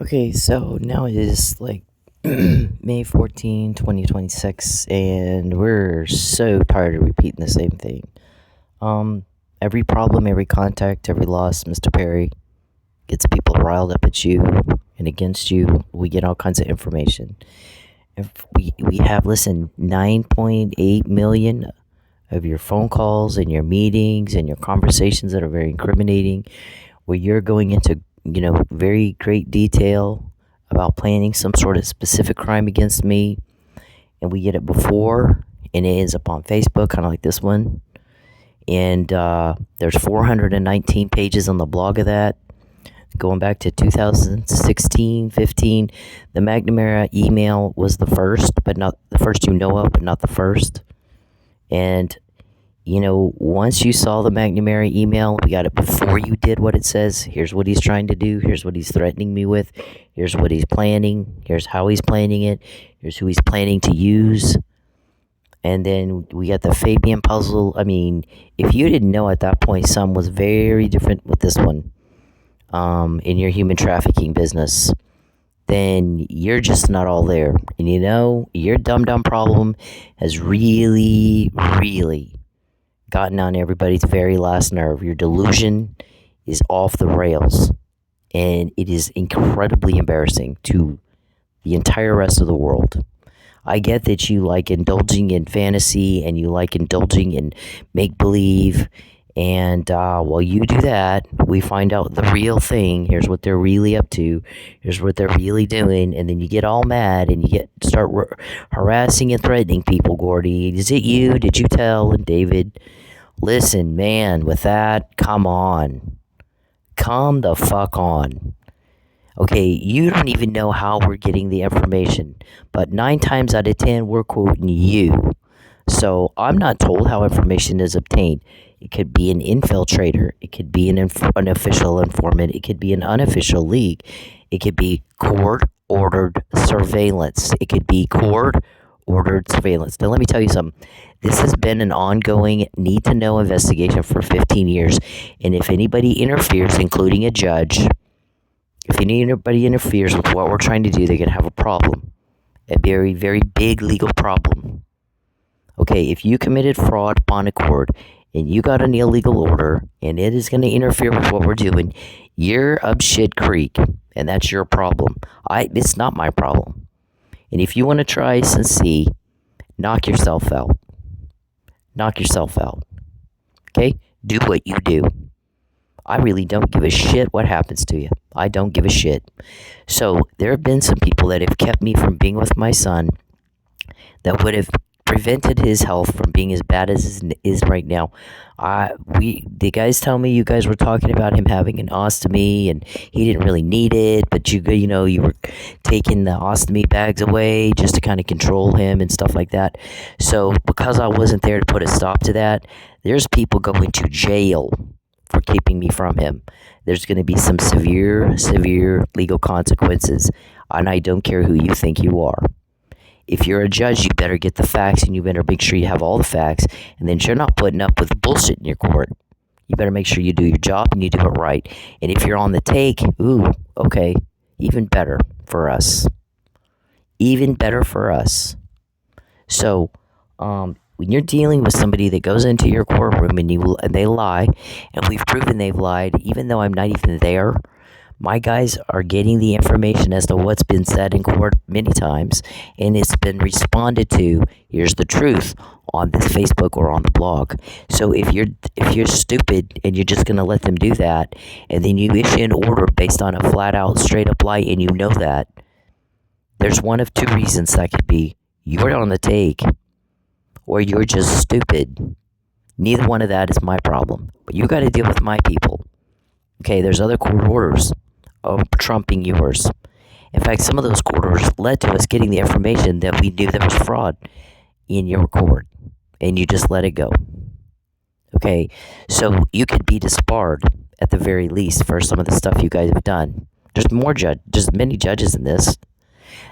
Okay, so now it is like May 14, 2026, and we're so tired of repeating the same thing. Every problem, every contact, every loss, Mr. Perry, gets people riled up at you and against you. We get all kinds of information. If we have, listen, 9.8 million of your phone calls and your meetings and your conversations that are very incriminating, where you're going into, very great detail about planning some sort of specific crime against me, and we get it before, and it ends up on Facebook, kind of like this one. And there's 419 pages on the blog of that, going back to 2016, 15. The McNamara email was the first, but not the first you know of, but not the first. And once you saw the McNamara email, we got it before you did what it says. Here's what he's trying to do. Here's what he's threatening me with. Here's what he's planning. Here's how he's planning it. Here's who he's planning to use. And then we got the Fabian puzzle. I mean, if you didn't know at that point, some was very different with this one in your human trafficking business, then you're just not all there. And your dumb problem has really, really gotten on everybody's very last nerve. Your delusion is off the rails, and it is incredibly embarrassing to the entire rest of the world. I get that you like indulging in fantasy and you like indulging in make-believe, and while you do that, we find out the real thing. Here's what they're really up to. Here's what they're really doing, and then you get all mad and you start harassing and threatening people. Gordy, is it you? Did you tell? And David, listen, man, with that, come on. Come the fuck on. Okay, you don't even know how we're getting the information, but 9 times out of 10, we're quoting you. So I'm not told how information is obtained. It could be an infiltrator. It could be an official informant. It could be an unofficial leak. It could be court-ordered surveillance. It could be court-ordered surveillance. Now, let me tell you something. This has been an ongoing need-to-know investigation for 15 years, and if anybody interferes, including a judge, if anybody interferes with what we're trying to do, they're going to have a problem, a very, very big legal problem. Okay, if you committed fraud upon a court and you got an illegal order and it is going to interfere with what we're doing, you're up shit creek, and that's your problem. It's not my problem. And if you want to try and see, knock yourself out. Knock yourself out. Okay? Do what you do. I really don't give a shit what happens to you. I don't give a shit. So there have been some people that have kept me from being with my son that would have prevented his health from being as bad as it is right now. The guys tell me you guys were talking about him having an ostomy and he didn't really need it, but you were taking the ostomy bags away just to kind of control him and stuff like that. So because I wasn't there to put a stop to that, there's people going to jail for keeping me from him. There's going to be some severe legal consequences, and I don't care who you think you are. If you're a judge, you better get the facts, and you better make sure you have all the facts, and then you're not putting up with bullshit in your court. You better make sure you do your job and you do it right. And if you're on the take, okay, even better for us. Even better for us. So, when you're dealing with somebody that goes into your courtroom and they lie, and we've proven they've lied, even though I'm not even there, my guys are getting the information as to what's been said in court many times, and it's been responded to. Here's the truth on this Facebook or on the blog. So if you're stupid and you're just going to let them do that, and then you issue an order based on a flat out straight up lie, and you know that, there's one of two reasons that could be: you're on the take, or you're just stupid. Neither one of that is my problem. But you got to deal with my people. Okay, there's other court orders trumping yours. In fact, some of those court orders led to us getting the information that we knew there was fraud in your court, and you just let it go. Okay, so you could be disbarred at the very least for some of the stuff you guys have done. There's many judges in this.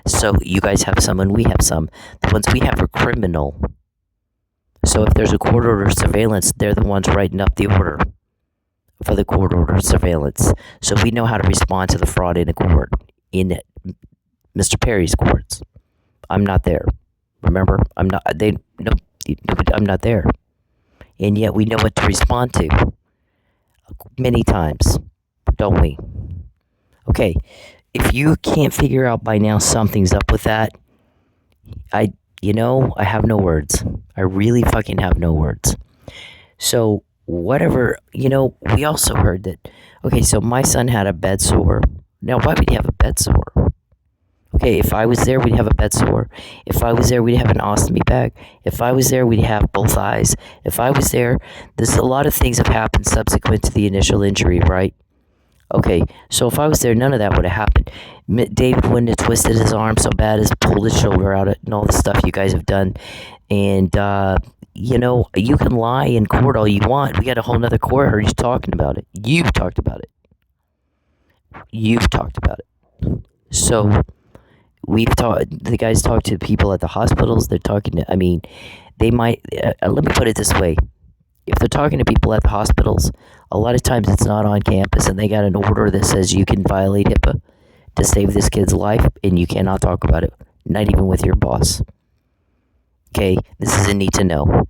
So you guys have some and we have some. The ones we have are criminal. So if there's a court order of surveillance, they're the ones writing up the order for the court order of surveillance. So we know how to respond to the fraud in a court. in Mr. Perry's courts. I'm not there. Remember, I'm not. They no, I'm not there. And yet we know what to respond to many times, don't we? Okay, if you can't figure out by now something's up with that, I have no words. I really fucking have no words. So, whatever, we also heard that, okay, so my son had a bed sore. Now, why would he have a bed sore? Okay, if I was there, we'd have a bed sore. If I was there, we'd have an ostomy bag. If I was there, we'd have both eyes. If I was there, there's a lot of things have happened subsequent to the initial injury, right? Okay, so if I was there, none of that would have happened. David wouldn't have twisted his arm so bad as pulled his shoulder out and all the stuff you guys have done. And, you can lie in court all you want. We got a whole nother court heard you talking about it. You've talked about it. So, the guys talk to people at the hospitals. They're talking to, they might, let me put it this way. If they're talking to people at the hospitals, a lot of times it's not on campus and they got an order that says you can violate HIPAA to save this kid's life and you cannot talk about it, not even with your boss. Okay, this is a need to know.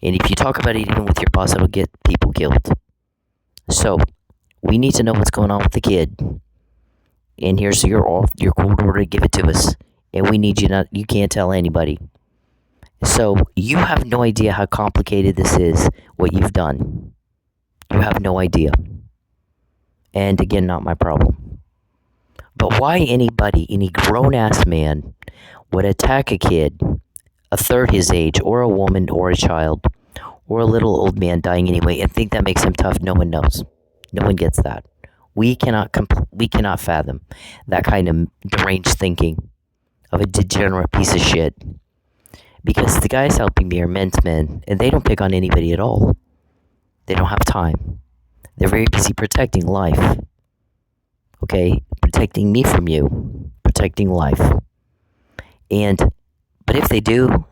And if you talk about it even with your boss, it'll get people killed. So, we need to know what's going on with the kid. And here's your court order to give it to us. And we need you can't tell anybody. So, you have no idea how complicated this is, what you've done. You have no idea. And again, not my problem. But why any grown-ass man, would attack a kid, a third his age, or a woman, or a child, or a little old man dying anyway, and think that makes him tough? No one knows. No one gets that. We cannot fathom that kind of deranged thinking of a degenerate piece of shit. Because the guys helping me are men's men, and they don't pick on anybody at all. They don't have time. They're very busy protecting life. Okay? Protecting me from you. Protecting life. But if they do,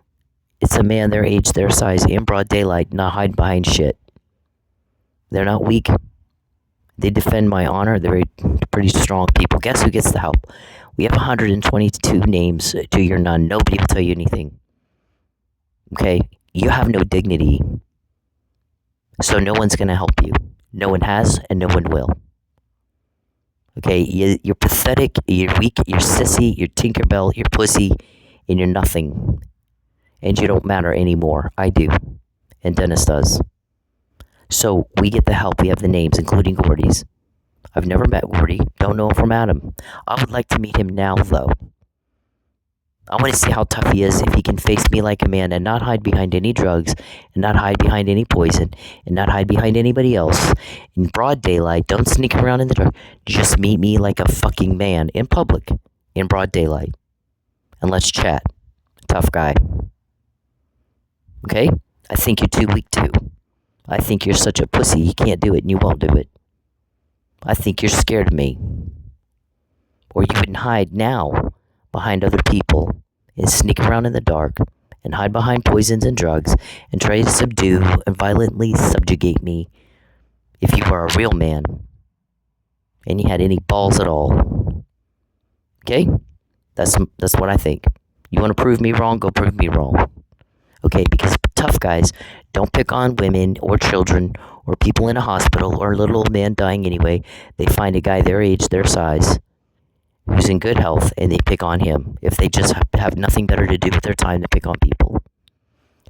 it's a man their age, their size, in broad daylight, not hide behind shit. They're not weak. They defend my honor. They're pretty strong people. Guess who gets the help? We have 122 names to your none. Nobody will tell you anything. Okay, you have no dignity, so no one's going to help you. No one has, and no one will. Okay, you're pathetic, you're weak, you're sissy, you're Tinkerbell, you're pussy, and you're nothing. And you don't matter anymore. I do, and Dennis does. So, we get the help, we have the names, including Gordy's. I've never met Gordy, don't know him from Adam. I would like to meet him now, though. I want to see how tough he is if he can face me like a man and not hide behind any drugs, and not hide behind any poison, and not hide behind anybody else. In broad daylight, don't sneak around in the dark. Just meet me like a fucking man in public, in broad daylight. And let's chat. Tough guy. Okay? I think you're too weak too. I think you're such a pussy, you can't do it and you won't do it. I think you're scared of me. Or you can hide now behind other people and sneak around in the dark and hide behind poisons and drugs and try to subdue and violently subjugate me if you are a real man and you had any balls at all. Okay? That's what I think. You want to prove me wrong? Go prove me wrong. Okay, because tough guys don't pick on women or children or people in a hospital or a little old man dying anyway. They find a guy their age, their size, who's in good health, and they pick on him if they just have nothing better to do with their time to pick on people.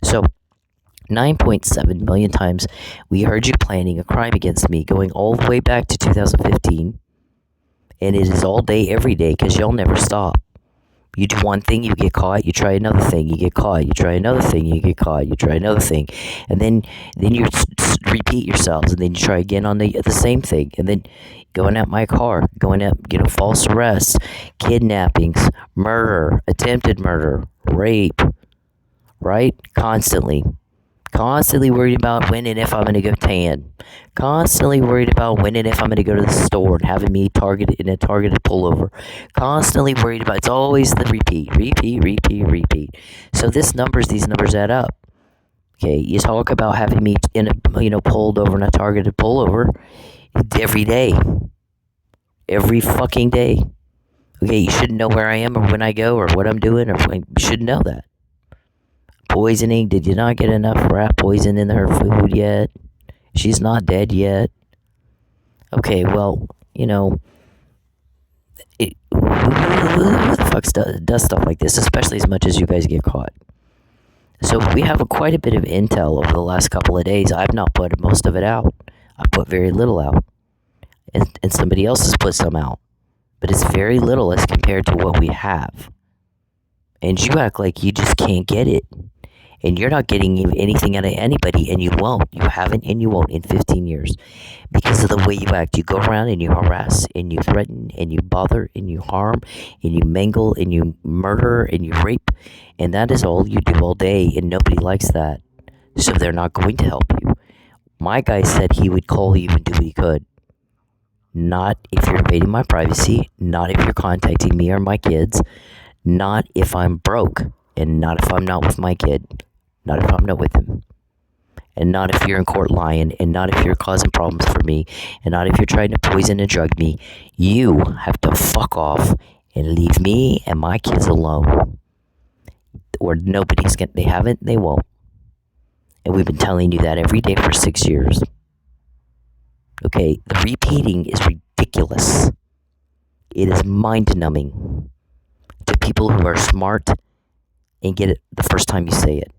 So, 9.7 million times we heard you planning a crime against me, going all the way back to 2015, and it is all day, every day, because you'll never stop. You do one thing, you get caught, you try another thing, you get caught, you try another thing, you get caught, you try another thing, and then you repeat yourselves, and then you try again on the same thing, and then going at my car, going at, false arrests, kidnappings, murder, attempted murder, rape, right? Constantly worried about when and if I'm going to go tan. Constantly worried about when and if I'm going to go to the store and having me targeted in a targeted pullover. Constantly worried about, it's always the repeat. So these numbers add up. Okay, you talk about having me pulled over in a targeted pullover every day. Every fucking day. Okay, you shouldn't know where I am or when I go or what I'm doing, or you shouldn't know that. Poisoning, did you not get enough rat poison in her food yet? She's not dead yet. Okay, well, who the fuck does stuff like this, especially as much as you guys get caught? So we have quite a bit of intel over the last couple of days. I've not put most of it out. I put very little out. And somebody else has put some out. But it's very little as compared to what we have. And you act like you just can't get it. And you're not getting anything out of anybody, and you won't. You haven't, and you won't in 15 years. Because of the way you act. You go around and you harass, and you threaten, and you bother, and you harm, and you mangle, and you murder, and you rape. And that is all you do all day, and nobody likes that. So they're not going to help you. My guy said he would call you and do what he could. Not if you're invading my privacy, not if you're contacting me or my kids, not if I'm broke, and not if I'm not with my kid, not if I'm not with him, and not if you're in court lying, and not if you're causing problems for me, and not if you're trying to poison and drug me. You have to fuck off and leave me and my kids alone. Or nobody's gonna, they haven't, they won't. And we've been telling you that every day for 6 years. Okay, the repeating is ridiculous. It is mind-numbing to people who are smart and get it the first time you say it.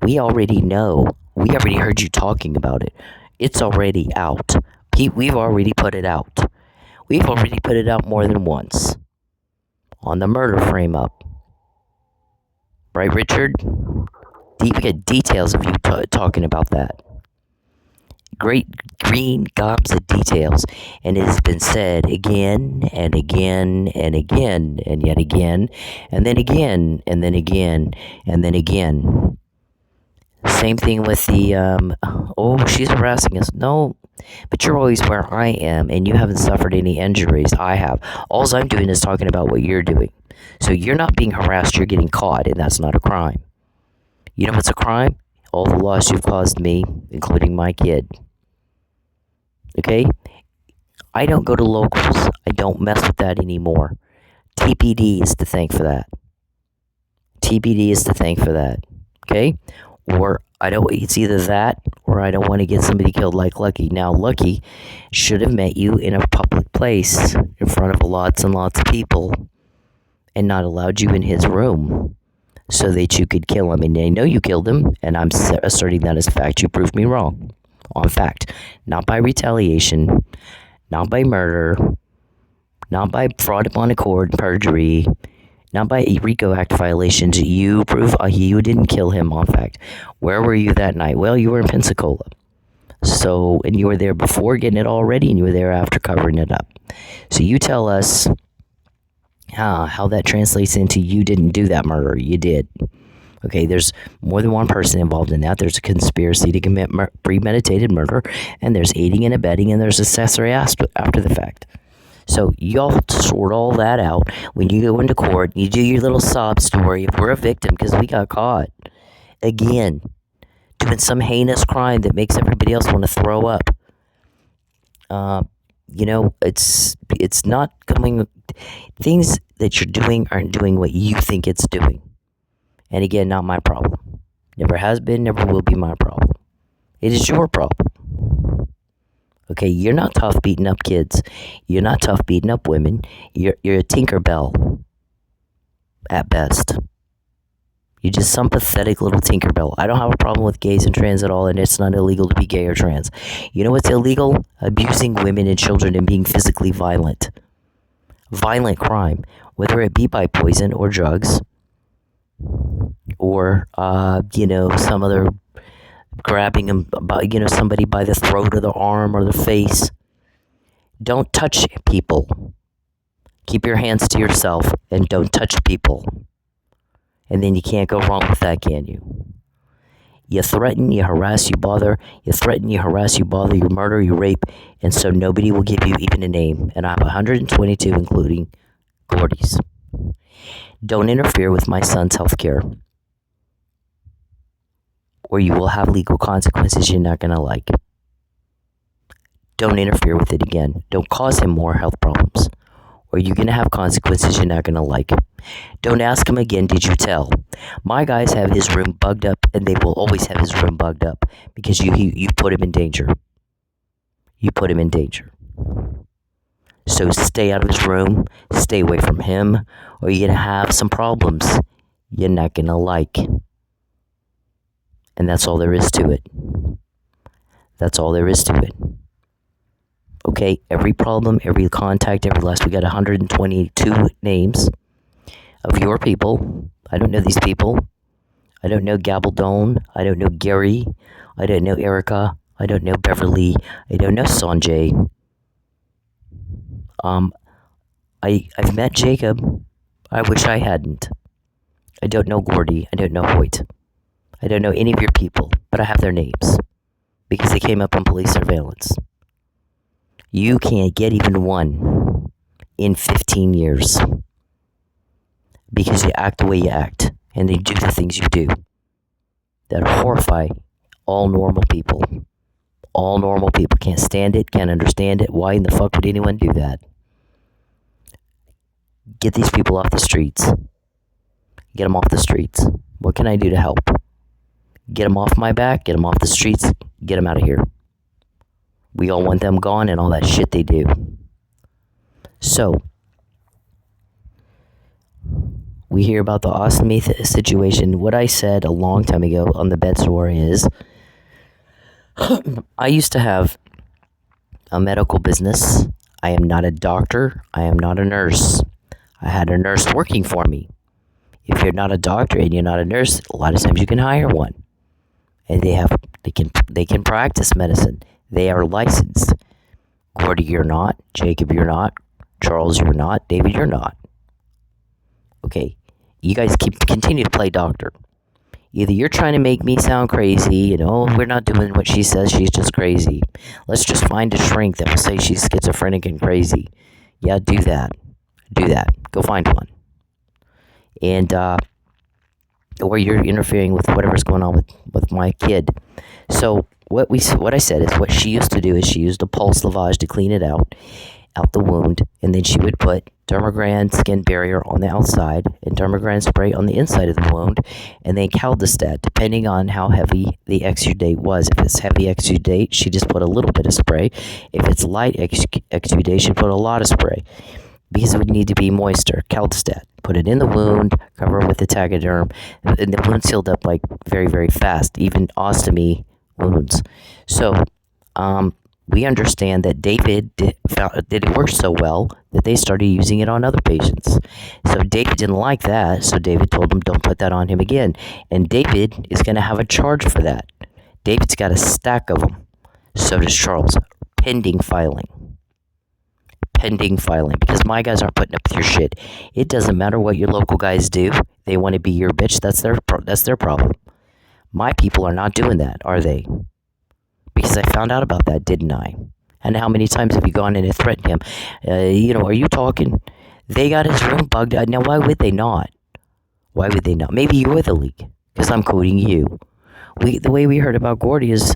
We already know. We already heard you talking about it. It's already out. We've already put it out. We've already put it out more than once. On the murder frame-up. Right, Richard? We get details of you talking about that. Great green gobs of details, and it has been said again and again and again and yet again, and then again and then again and then again. Same thing with the oh, she's harassing us. No, but you're always where I am, and you haven't suffered any injuries. I have. All I'm doing is talking about what you're doing. So you're not being harassed, you're getting caught, and that's not a crime. You know what's a crime? All the loss you've caused me, including my kid. Okay? I don't go to locals. I don't mess with that anymore. TPD is to thank for that. TPD is to thank for that. Okay? Or it's either that or I don't want to get somebody killed like Lucky. Now, Lucky should have met you in a public place in front of lots and lots of people and not allowed you in his room so that you could kill him. And I know you killed him, and I'm asserting that as fact. You proved me wrong. On fact. Not by retaliation, not by murder, not by fraud upon accord, perjury, not by RICO Act violations. You prove you didn't kill him on fact. Where were you that night? Well, you were in Pensacola. So, and you were there before getting it all ready, and you were there after covering it up. So you tell us how that translates into you didn't do that murder. You did. Okay, there's more than one person involved in that. There's a conspiracy to commit premeditated murder, and there's aiding and abetting, and there's accessory after the fact. So y'all sort all that out when you go into court. You do your little sob story if we're a victim because we got caught again doing some heinous crime that makes everybody else want to throw up. It's not coming. Things that you're doing aren't doing what you think it's doing. And again, not my problem. Never has been, never will be my problem. It is your problem. Okay, you're not tough beating up kids. You're not tough beating up women. You're a Tinkerbell at best. You're just some pathetic little Tinkerbell. I don't have a problem with gays and trans at all, and it's not illegal to be gay or trans. You know what's illegal? Abusing women and children and being physically violent. Violent crime, whether it be by poison or drugs, or some other grabbing them by somebody by the throat or the arm or the face. Don't touch people. Keep your hands to yourself and don't touch people. And then you can't go wrong with that, can you? You threaten, you harass, you bother. You threaten, you harass, you bother, you murder, you rape, and so nobody will give you even a name. And I have 122, including Gordy's. Don't interfere with my son's health care, or you will have legal consequences you're not going to like. Don't interfere with it again. Don't cause him more health problems, or you're going to have consequences you're not going to like. Don't ask him again, did you tell? My guys have his room bugged up, and they will always have his room bugged up because you put him in danger. You put him in danger. So stay out of his room, stay away from him, or you're going to have some problems you're not going to like. And that's all there is to it. That's all there is to it. Okay, every problem, every contact, every last, we got 122 names of your people. I don't know these people. I don't know Gabaldon. I don't know Gary. I don't know Erica. I don't know Beverly. I don't know Sanjay. I've met Jacob. I wish I hadn't. I don't know Gordy. I don't know Hoyt. I don't know any of your people, but I have their names because they came up on police surveillance. You can't get even one in 15 years because you act the way you act and they do the things you do that horrify all normal people. All normal people can't stand it, can't understand it. Why in the fuck would anyone do that? Get these people off the streets. Get them off the streets. What can I do to help? Get them off my back, get them off the streets, get them out of here. We all want them gone and all that shit they do. So, we hear about the ostomy situation. What I said a long time ago on the bed sore is, I used to have a medical business. I am not a doctor. I am not a nurse. I had a nurse working for me. If you're not a doctor and you're not a nurse, a lot of times you can hire one. And they can practice medicine. They are licensed. Gordy, you're not. Jacob, you're not. Charles, you're not. David, you're not. Okay, you guys continue to play doctor. Either you're trying to make me sound crazy, we're not doing what she says, she's just crazy. Let's just find a shrink that will say she's schizophrenic and crazy. Yeah, do that. Do that. Go find one. And, or you're interfering with whatever's going on with my kid. So what I said is what she used to do is she used a pulse lavage to clean it out the wound, and then she would put Dermagran skin barrier on the outside and Dermagran spray on the inside of the wound, and then Caldestat, depending on how heavy the exudate was. If it's heavy exudate, she just put a little bit of spray. If it's light exudate, she put a lot of spray because it would need to be moister. Caldestat, put it in the wound, cover it with the Tegaderm, and the wound sealed up like very, very fast, even ostomy wounds. So, we understand that David found that it worked so well that they started using it on other patients. So David didn't like that, so David told him, don't put that on him again. And David is going to have a charge for that. David's got a stack of them. So does Charles. Pending filing. Pending filing. Because my guys aren't putting up with your shit. It doesn't matter what your local guys do. They want to be your bitch. That's their problem. My people are not doing that, are they? Because I found out about that, didn't I? And how many times have you gone in and threatened him? Are you talking? They got his room bugged out. Now, why would they not? Why would they not? Maybe you're the leak, because I'm quoting you. The way we heard about Gordy is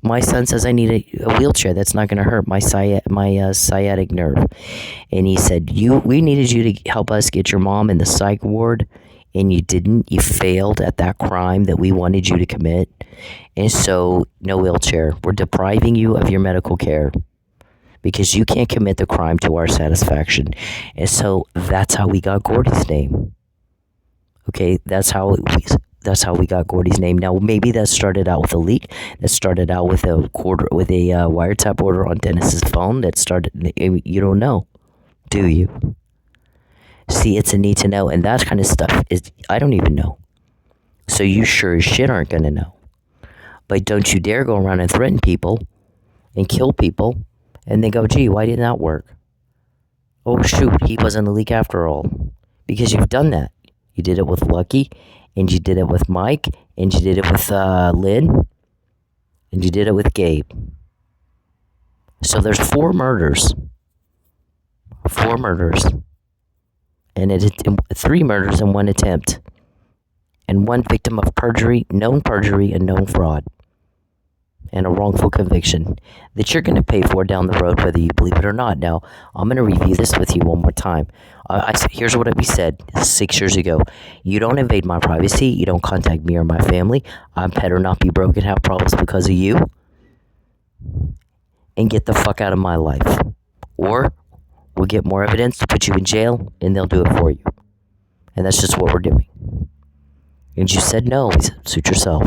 my son says I need a wheelchair that's not going to hurt my sciatic nerve, and he said we needed you to help us get your mom in the psych ward. And you didn't, you failed at that crime that we wanted you to commit. And so, no wheelchair. We're depriving you of your medical care because you can't commit the crime to our satisfaction. And so, that's how we got Gordy's name. Okay, that's how we got Gordy's name. Now, maybe that started out with a leak. That started out with a wiretap order on Dennis's phone. You don't know, do you? See, it's a need to know, and that kind of stuff I don't even know. So you sure as shit aren't going to know. But don't you dare go around and threaten people and kill people and then go, gee, why didn't that work? Oh, shoot, he wasn't a leak after all. Because you've done that. You did it with Lucky, and you did it with Mike, and you did it with Lynn, and you did it with Gabe. So there's 4 murders. 4 murders. And 3 murders and 1 attempt. And 1 victim of perjury, known and known fraud. and a wrongful conviction that you're going to pay for down the road, whether you believe it or not. Now, I'm going to review this with you one more time. Here's what we said 6 years ago. You don't invade my privacy. You don't contact me or my family. I better not be broke and have problems because of you. And get the fuck out of my life. Or we'll get more evidence to put you in jail, and they'll do it for you. And that's just what we're doing. And you said no. We said, suit yourself.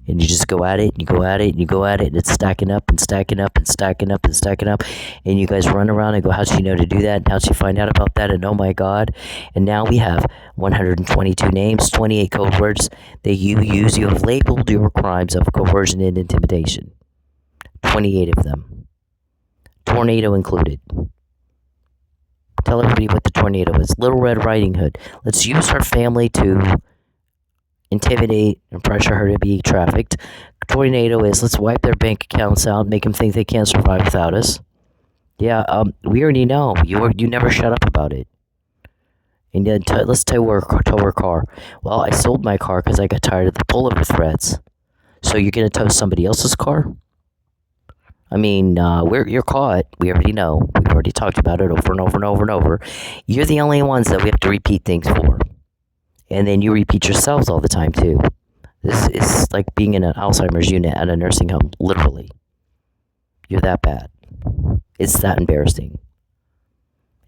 And you just go at it, and you go at it, and you go at it, and it's stacking up, and stacking up, and stacking up, and stacking up. And you guys run around and go, how'd she know to do that? And how'd she find out about that? And oh my God. And now we have 122 names, 28 code words that you use. You have labeled your crimes of coercion and intimidation. 28 of them. Tornado included. Tell everybody what the tornado is. Little Red Riding Hood. Let's use her family to intimidate and pressure her to be trafficked. Tornado is, let's wipe their bank accounts out, make them think they can't survive without us. Yeah, we already know. You never shut up about it. And then let's tow her car. Well, I sold my car because I got tired of the pullover threats. So you're going to tow somebody else's car? I mean, you're caught. We already know. We've already talked about it over and over and over and over. You're the only ones that we have to repeat things for. And then you repeat yourselves all the time, too. This is like being in an Alzheimer's unit at a nursing home, literally. You're that bad. It's that embarrassing.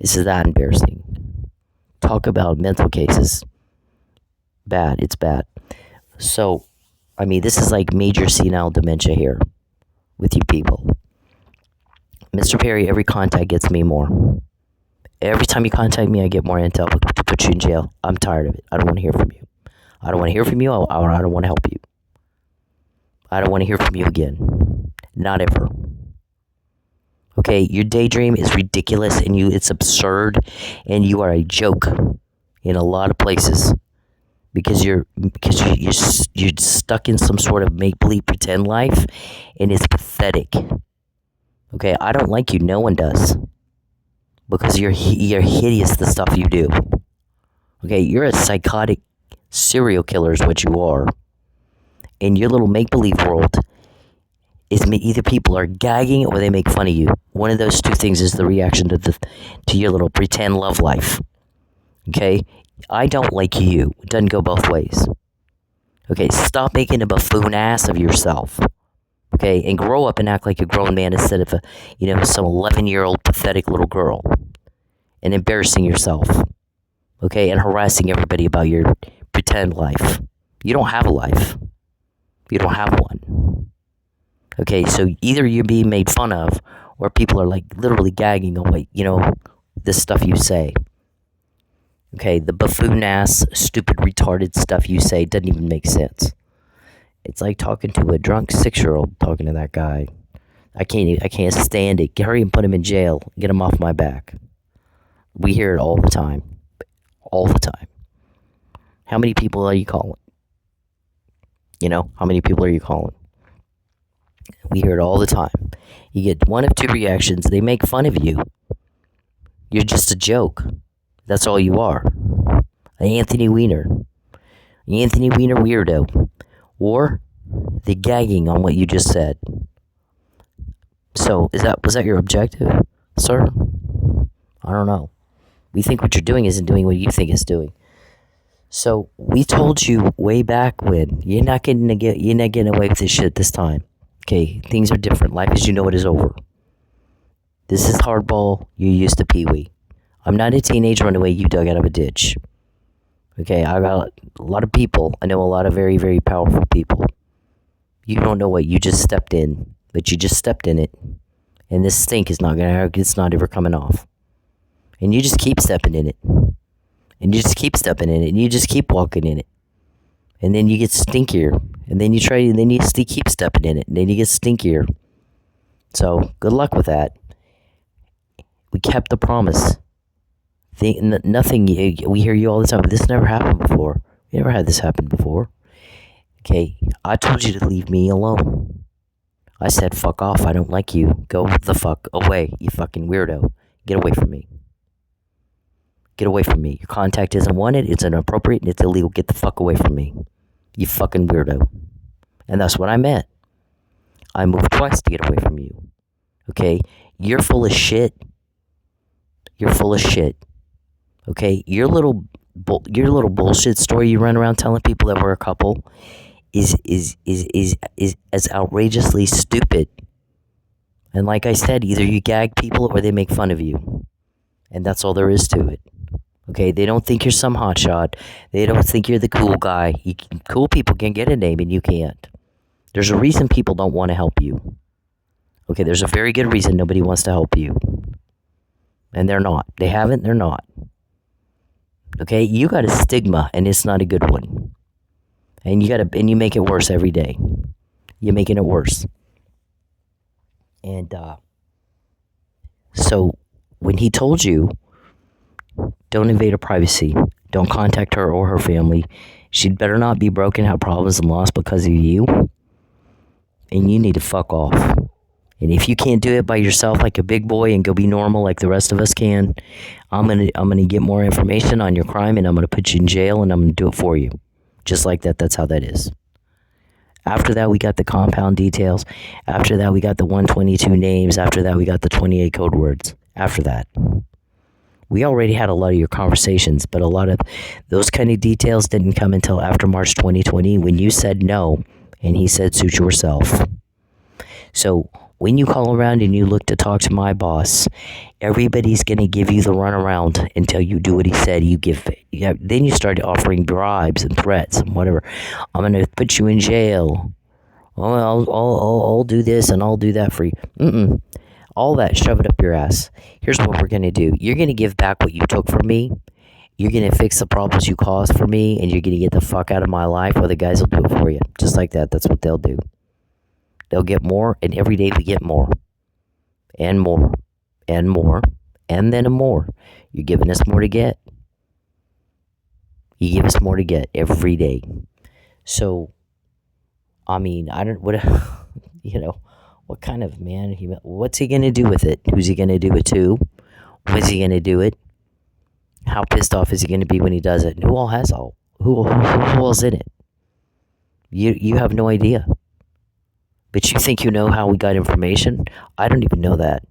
This is that embarrassing. Talk about mental cases. Bad. It's bad. So, I mean, this is like major senile dementia here with you people. Mr. Perry, every contact gets me more. Every time you contact me, I get more intel to put you in jail. I'm tired of it. I don't want to hear from you. I don't want to hear from you. I don't want to help you. I don't want to hear from you again. Not ever. Okay, your daydream is ridiculous and it's absurd, and you are a joke in a lot of places because you're stuck in some sort of make-believe pretend life, and it's pathetic. Okay, I don't like you. No one does. Because you're hideous, the stuff you do. Okay, you're a psychotic serial killer is what you are. In your little make-believe world, is either people are gagging or they make fun of you. One of those two things is the reaction to your little pretend love life. Okay, I don't like you. It doesn't go both ways. Okay, stop making a buffoon ass of yourself. Okay, and grow up and act like a grown man instead of some 11-year-old pathetic little girl. And embarrassing yourself. Okay, and harassing everybody about your pretend life. You don't have a life. You don't have one. Okay, so either you're being made fun of, or people are like literally gagging on what, this stuff you say. Okay, the buffoon ass, stupid, retarded stuff you say doesn't even make sense. It's like talking to a drunk 6-year-old, talking to that guy. I can't stand it. Hurry and put him in jail. Get him off my back. We hear it all the time. All the time. How many people are you calling? How many people are you calling? We hear it all the time. You get one of two reactions. They make fun of you. You're just a joke. That's all you are. An Anthony Weiner. Anthony Weiner weirdo. Or the gagging on what you just said. So, was that your objective, sir? I don't know. We think what you're doing isn't doing what you think it's doing. So, we told you way back when, you're not getting away with this shit this time. Okay, things are different. Life as you know it is over. This is hardball. You used to Pee-wee. I'm not a teenage runaway you dug out of a ditch. Okay, I got a lot of people. I know a lot of very, very powerful people. You don't know what you just stepped in, but you just stepped in it. And this stink is it's not ever coming off. And you just keep stepping in it. And you just keep stepping in it. And you just keep walking in it. And then you get stinkier. And then you keep stepping in it. And then you get stinkier. So, good luck with that. We kept the promise. Nothing, we hear you all the time. This never happened before. We never had this happen before. Okay, I told you to leave me alone. I said, fuck off, I don't like you. Go the fuck away, you fucking weirdo. Get away from me. Get away from me. Your contact isn't wanted, it's inappropriate, and it's illegal. Get the fuck away from me. You fucking weirdo. And that's what I meant. I moved twice to get away from you. Okay? You're full of shit. You're full of shit. Okay? Your little bullshit story you run around telling people that we're a couple is as outrageously stupid. And like I said, either you gag people or they make fun of you. And that's all there is to it. Okay, they don't think you're some hotshot. They don't think you're the cool guy. Cool people can get a name and you can't. There's a reason people don't want to help you. Okay, there's a very good reason nobody wants to help you. And they're not. They haven't, they're not. Okay, you got a stigma and it's not a good one. And you make it worse every day. You're making it worse. And so when he told you, don't invade her privacy, don't contact her or her family, she'd better not be broken, have problems and lost because of you, and you need to fuck off. And if you can't do it by yourself like a big boy and go be normal like the rest of us can, I'm gonna get more information on your crime and I'm gonna put you in jail and I'm gonna do it for you. Just like that, that's how that is. After that, we got the compound details. After that, we got the 122 names. After that, we got the 28 code words. After that, we already had a lot of your conversations, but a lot of those kind of details didn't come until after March 2020 when you said no and he said suit yourself. So when you call around and you look to talk to my boss, everybody's going to give you the runaround until you do what he said. Then you start offering bribes and threats and whatever. I'm going to put you in jail. Oh, I'll do this and I'll do that for you. All that, shove it up your ass. Here's what we're going to do. You're going to give back what you took from me. You're going to fix the problems you caused for me, and you're going to get the fuck out of my life, or the guys will do it for you. Just like that. That's what they'll do. They'll get more, and every day we get more. And more. And more. And then more. You're giving us more to get. You give us more to get every day. So, I mean, what kind of man, what's he going to do with it? Who's he going to do it to? When's he going to do it? How pissed off is he going to be when he does it? And who all's in it? You have no idea. But you think you know how we got information? I don't even know that.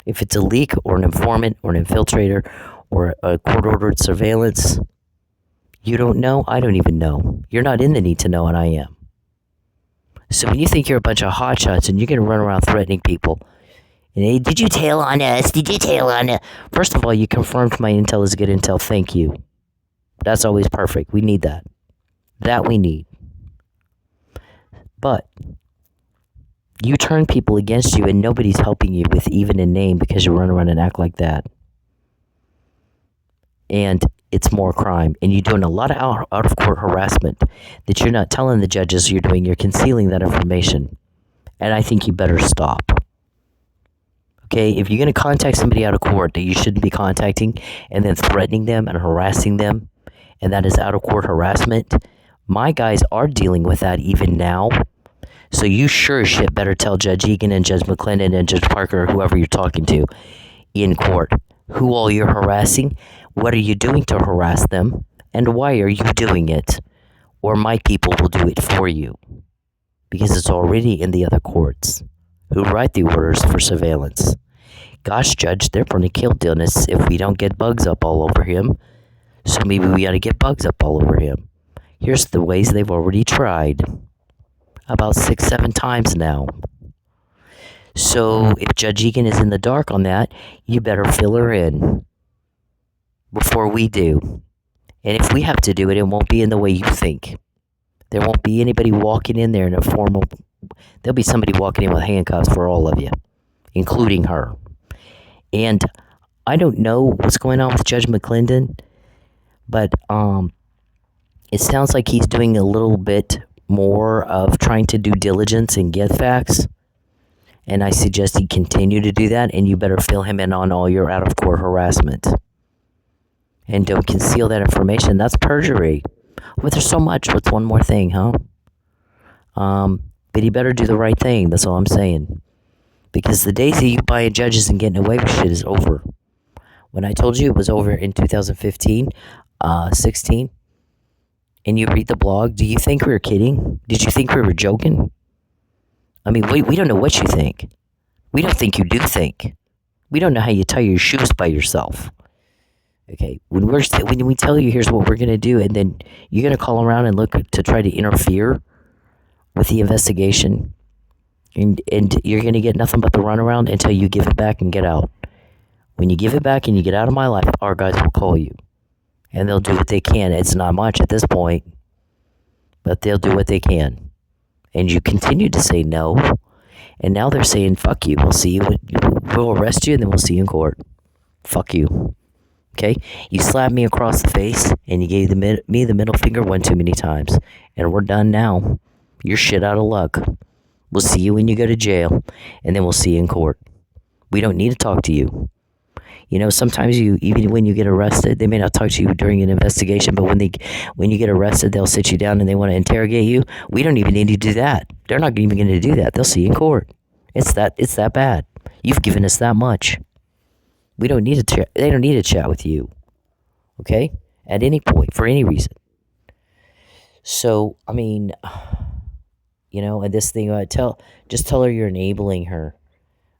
If it's a leak or an informant or an infiltrator or a court-ordered surveillance, you don't know? I don't even know. You're not in the need to know, and I am. So when you think you're a bunch of hotshots and you're going to run around threatening people, and hey, did you tail on us? Did you tail on us? First of all, you confirmed my intel is good intel. Thank you. That's always perfect. We need that. That we need. But you turn people against you and nobody's helping you with even a name because you run around and act like that. And it's more crime. And you're doing a lot of out-of-court harassment that you're not telling the judges you're doing. You're concealing that information. And I think you better stop. Okay? If you're going to contact somebody out of court that you shouldn't be contacting and then threatening them and harassing them, and that is out-of-court harassment, my guys are dealing with that even now. So you sure as shit better tell Judge Egan and Judge McClendon and Judge Parker or whoever you're talking to in court who all you're harassing, what are you doing to harass them, and why are you doing it? Or my people will do it for you. Because it's already in the other courts who write the orders for surveillance. Gosh, Judge, they're going to kill Dennis if we don't get bugs up all over him. So maybe we ought to get bugs up all over him. Here's the ways they've already tried. About 6-7 times now. So if Judge Egan is in the dark on that, you better fill her in before we do. And if we have to do it, it won't be in the way you think. There won't be anybody walking in there in a formal... There'll be somebody walking in with handcuffs for all of you, including her. And I don't know what's going on with Judge McClendon, but it sounds like he's doing a little bit more of trying to do diligence and get facts. And I suggest he continue to do that, and you better fill him in on all your out-of-court harassment. And don't conceal that information. That's perjury. But there's so much. What's one more thing, huh? But he better do the right thing. That's all I'm saying. Because the days of you buying judges and getting away with shit is over. When I told you it was over in 2015, 16, and you read the blog, do you think we were kidding? Did you think we were joking? I mean, we don't know what you think. We don't think you do think. We don't know how you tie your shoes by yourself. Okay, when we tell you here's what we're gonna do, and then you're gonna call around and look to try to interfere with the investigation, and you're gonna get nothing but the runaround until you give it back and get out. When you give it back and you get out of my life, our guys will call you, and they'll do what they can. It's not much at this point, but they'll do what they can. And you continue to say no, and now they're saying fuck you. We'll see you. We'll arrest you, and then we'll see you in court. Fuck you. Okay, you slapped me across the face, and you gave me the middle finger one too many times, and we're done now. You're shit out of luck. We'll see you when you go to jail, and then we'll see you in court. We don't need to talk to you. You know, sometimes even when you get arrested, they may not talk to you during an investigation, but when you get arrested, they'll sit you down and they want to interrogate you. We don't even need to do that. They're not even going to do that. They'll see you in court. It's that bad. You've given us that much. We don't need to. They don't need to chat with you. Okay, at any point for any reason. So I mean, you know, and this thing, just tell her you're enabling her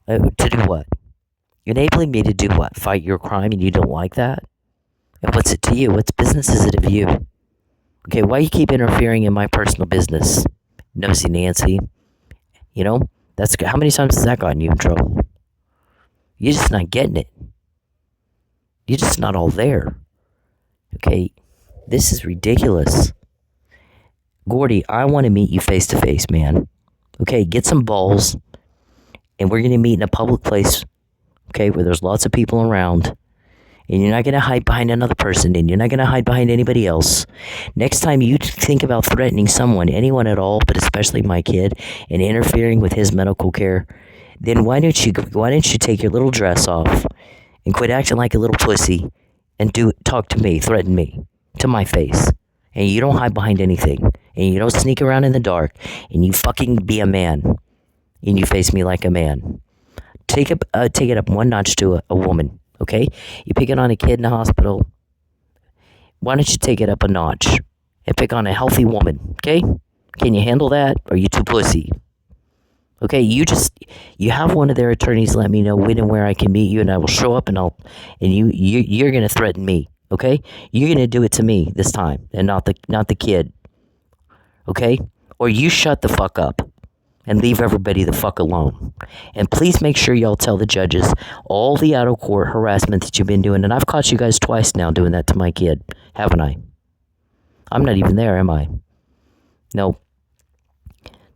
to do what? Enabling me to do what? Fight your crime, and you don't like that? And what's it to you? What business is it of you? Okay, why you keep interfering in my personal business? Nosy Nancy. You know, that's how many times has that gotten you in trouble? You're just not getting it. You're just not all there. Okay, this is ridiculous. Gordy, I want to meet you face to face, man. Okay, get some balls, and we're going to meet in a public place, okay, where there's lots of people around, and you're not going to hide behind another person, and you're not going to hide behind anybody else. Next time you think about threatening someone, anyone at all, but especially my kid, and interfering with his medical care, then why don't you take your little dress off and quit acting like a little pussy and talk to me, threaten me to my face. And you don't hide behind anything, and you don't sneak around in the dark, and you fucking be a man, and you face me like a man. Take it up one notch to a woman, okay? You pick it on a kid in the hospital. Why don't you take it up a notch and pick on a healthy woman, okay? Can you handle that, or are you too pussy? Okay, you have one of their attorneys let me know when and where I can meet you, and I will show up, and you're gonna threaten me, okay? You're gonna do it to me this time, and not the kid, okay? Or you shut the fuck up and leave everybody the fuck alone. And please make sure y'all tell the judges all the out of court harassment that you've been doing, and I've caught you guys twice now doing that to my kid, haven't I? I'm not even there, am I? No.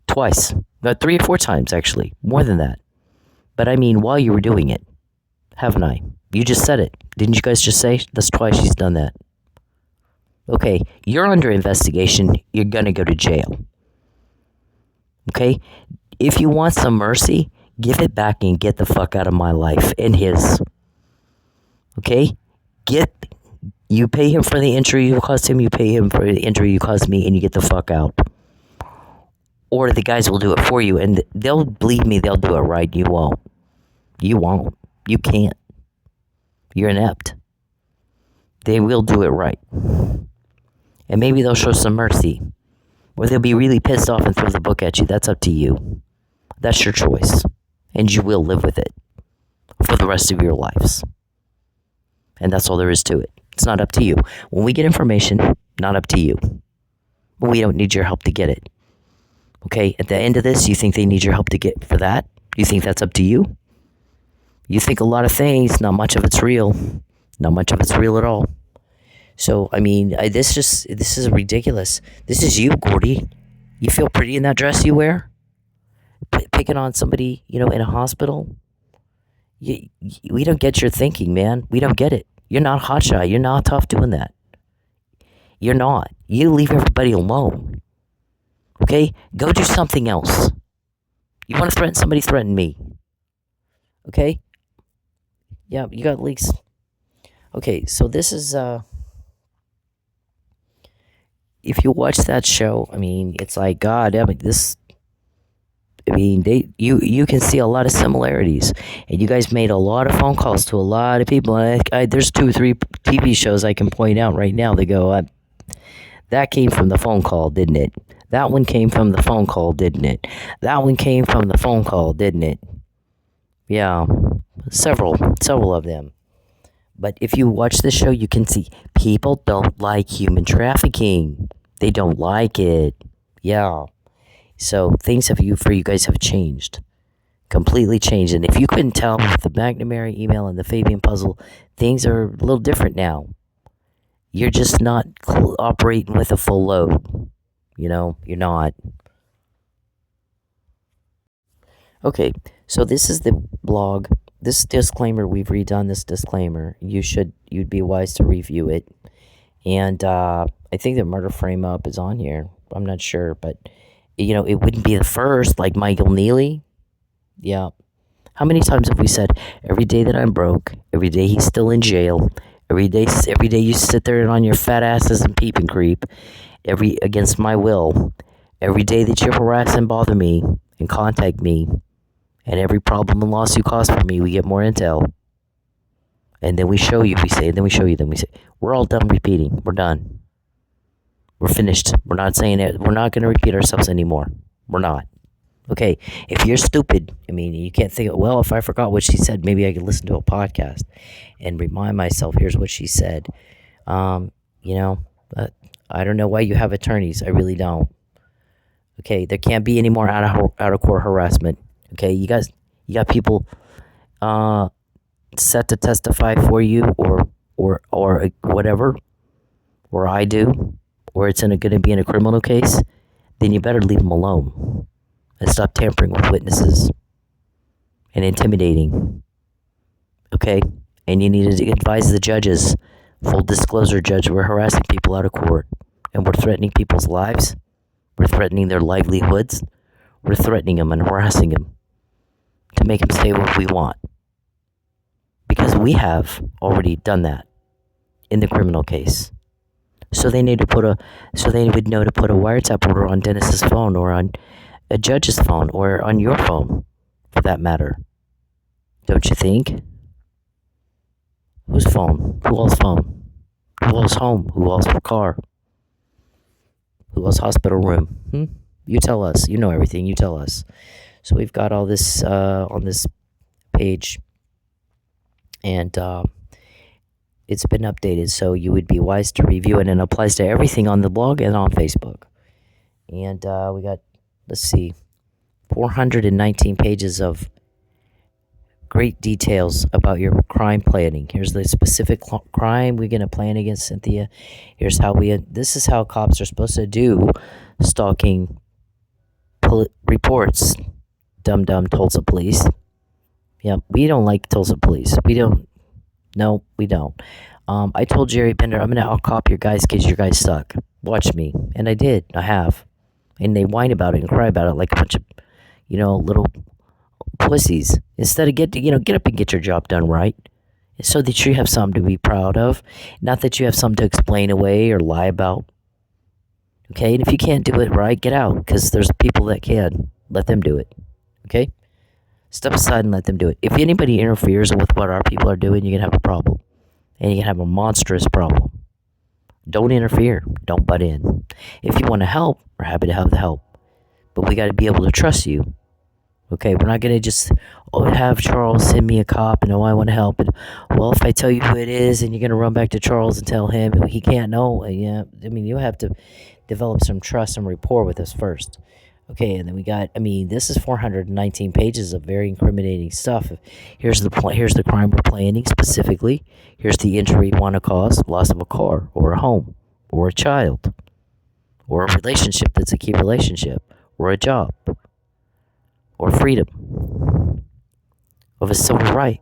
Twice. About 3 or 4 times, actually. More than that. But I mean, while you were doing it, haven't I? You just said it. Didn't you guys just say? That's twice she's done that. Okay, you're under investigation. You're gonna go to jail. Okay? If you want some mercy, give it back and get the fuck out of my life and his. Okay? You pay him for the injury you caused him, you pay him for the injury you caused me, and you get the fuck out. Or the guys will do it for you, and they'll, believe me, they'll do it right. You won't. You won't. You can't. You're inept. They will do it right. And maybe they'll show some mercy. Or they'll be really pissed off and throw the book at you. That's up to you. That's your choice. And you will live with it for the rest of your lives. And that's all there is to it. It's not up to you. When we get information, not up to you. We don't need your help to get it. Okay, at the end of this, you think they need your help to get for that? You think that's up to you? You think a lot of things, not much of it's real. Not much of it's real at all. So, I mean, this is ridiculous. This is you, Gordy. You feel pretty in that dress you wear? Picking on somebody, in a hospital? We don't get your thinking, man. We don't get it. You're not hotshot. You're not tough doing that. You're not. You leave everybody alone. Okay? Go do something else. You want to threaten somebody, threaten me. Okay? Yeah, you got leaks. Okay, so this is, if you watch that show, I mean, it's like, God, you can see a lot of similarities. And you guys made a lot of phone calls to a lot of people. And there's 2 or 3 TV shows I can point out right now that go, That came from the phone call, didn't it? That one came from the phone call, didn't it? That one came from the phone call, didn't it? Yeah, several of them. But if you watch the show, you can see people don't like human trafficking. They don't like it. Yeah. So things for you guys have changed. Completely changed. And if you couldn't tell with the McNamara email and the Fabian puzzle, things are a little different now. You're just not operating with a full load. You're not. Okay, so this is the blog. This disclaimer, we've redone this disclaimer. You'd be wise to review it. And I think the murder frame up is on here. I'm not sure, but it wouldn't be the first, like Michael Neely. Yeah. How many times have we said, every day that I'm broke, every day he's still in jail, every day you sit there on your fat asses and peep and creep, against my will, every day that you harass and bother me and contact me, and every problem and loss you cause for me, we get more intel. And then we show you, we say, then we show you, then we say, we're all done repeating. We're done. We're finished. We're not saying it. We're not going to repeat ourselves anymore. We're not. Okay, if you're stupid, you can't think, well, if I forgot what she said, maybe I could listen to a podcast and remind myself, here's what she said. I don't know why you have attorneys. I really don't. Okay, there can't be any more out of court harassment. Okay, you got people set to testify for you, or whatever, or I do, or it's going to be in a criminal case. Then you better leave them alone. And stop tampering with witnesses and intimidating. Okay? And you need to advise the judges. Full disclosure, judge, we're harassing people out of court. And we're threatening people's lives. We're threatening their livelihoods. We're threatening them and harassing them to make them say what we want. Because we have already done that in the criminal case. So they would know to put a wiretap order on Dennis's phone, or on a judge's phone, or on your phone, for that matter. Don't you think? Whose phone? Who else's phone? Who else's home? Who else's car? Who else's hospital room? You tell us. You know everything. You tell us. So we've got all this on this page, and it's been updated, so you would be wise to review it, and it applies to everything on the blog and on Facebook. And we got, let's see, 419 pages of great details about your crime planning. Here's the specific crime we're going to plan against Cynthia. Here's how this is how cops are supposed to do stalking reports. Dum-dum Tulsa police. Yeah, we don't like Tulsa police. We don't. No, we don't. I told Jerry Bender, I'll cop your guys because your guys suck. Watch me. And I did. I have. And they whine about it and cry about it like a bunch of, little pussies. Instead of get up and get your job done right. So that you have something to be proud of. Not that you have something to explain away or lie about. Okay? And if you can't do it right, get out. Because there's people that can. Let them do it. Okay? Step aside and let them do it. If anybody interferes with what our people are doing, you're going to have a problem. And you're going to have a monstrous problem. Don't interfere. Don't butt in. If you want to help, we're happy to have the help. But we got to be able to trust you. Okay, we're not going to just have Charles send me a cop and, I want to help. And, well, if I tell you who it is and you're going to run back to Charles and tell him he can't know. Yeah, you have to develop some trust and rapport with us first. Okay, and then we got, this is 419 pages of very incriminating stuff. Here's the crime we're planning specifically. Here's the injury you want to cause: loss of a car, or a home, or a child, or a relationship that's a key relationship, or a job, or freedom of a civil right.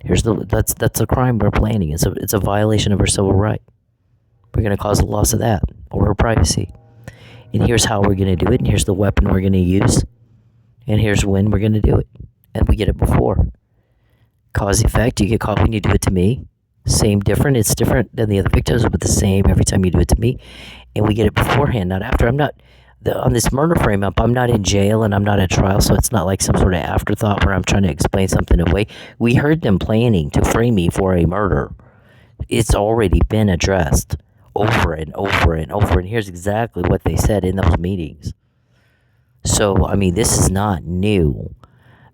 That's a crime we're planning. It's a violation of our civil right. We're going to cause the loss of that, or her privacy. And here's how we're going to do it, and here's the weapon we're going to use, and here's when we're going to do it. And we get it before. Cause effect, you get caught when you do it to me. Same, different. It's different than the other victims, but the same every time you do it to me. And we get it beforehand, not after. On this murder frame up, I'm not in jail and I'm not at trial, so it's not like some sort of afterthought where I'm trying to explain something away. We heard them planning to frame me for a murder. It's already been addressed over and over and over. And here's exactly what they said in those meetings. So, I mean, this is not new.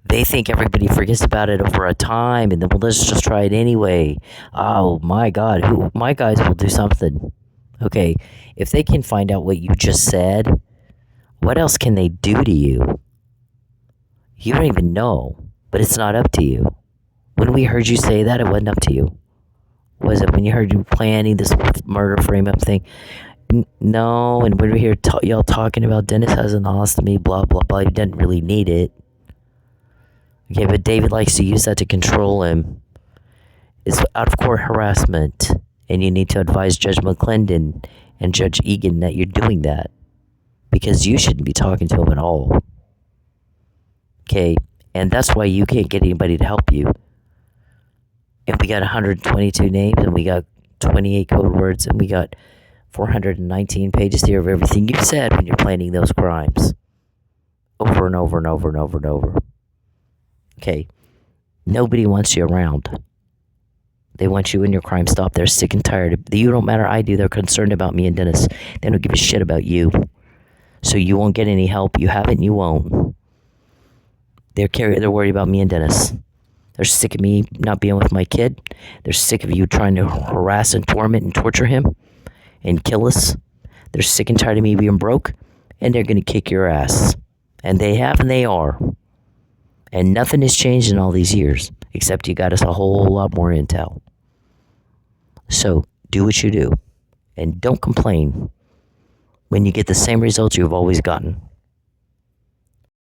They think everybody forgets about it over a time, and then, well, let's just try it anyway. Oh my God, my guys will do something. Okay, if they can find out what you just said, what else can they do to you? You don't even know, but it's not up to you. When we heard you say that, it wasn't up to you. Was it when you heard you planning this murder frame-up thing? No, and when we hear y'all talking about Dennis has an ostomy, blah, blah, blah, he didn't really need it. Okay, but David likes to use that to control him. It's out-of-court harassment, and you need to advise Judge McClendon and Judge Egan that you're doing that, because you shouldn't be talking to him at all. Okay, and that's why you can't get anybody to help you. And we got 122 names, and we got 28 code words, and we got 419 pages here of everything you said when you're planning those crimes. Over and over and over and over and over. Okay, nobody wants you around. They want you in your crime stop. They're sick and tired. You don't matter, I do. They're concerned about me and Dennis. They don't give a shit about you. So you won't get any help. You haven't, you won't. They're worried about me and Dennis. They're sick of me not being with my kid. They're sick of you trying to harass and torment and torture him and kill us. They're sick and tired of me being broke, and they're going to kick your ass. And they have, and they are. And nothing has changed in all these years, except you got us a whole lot more intel. So do what you do, and don't complain when you get the same results you've always gotten.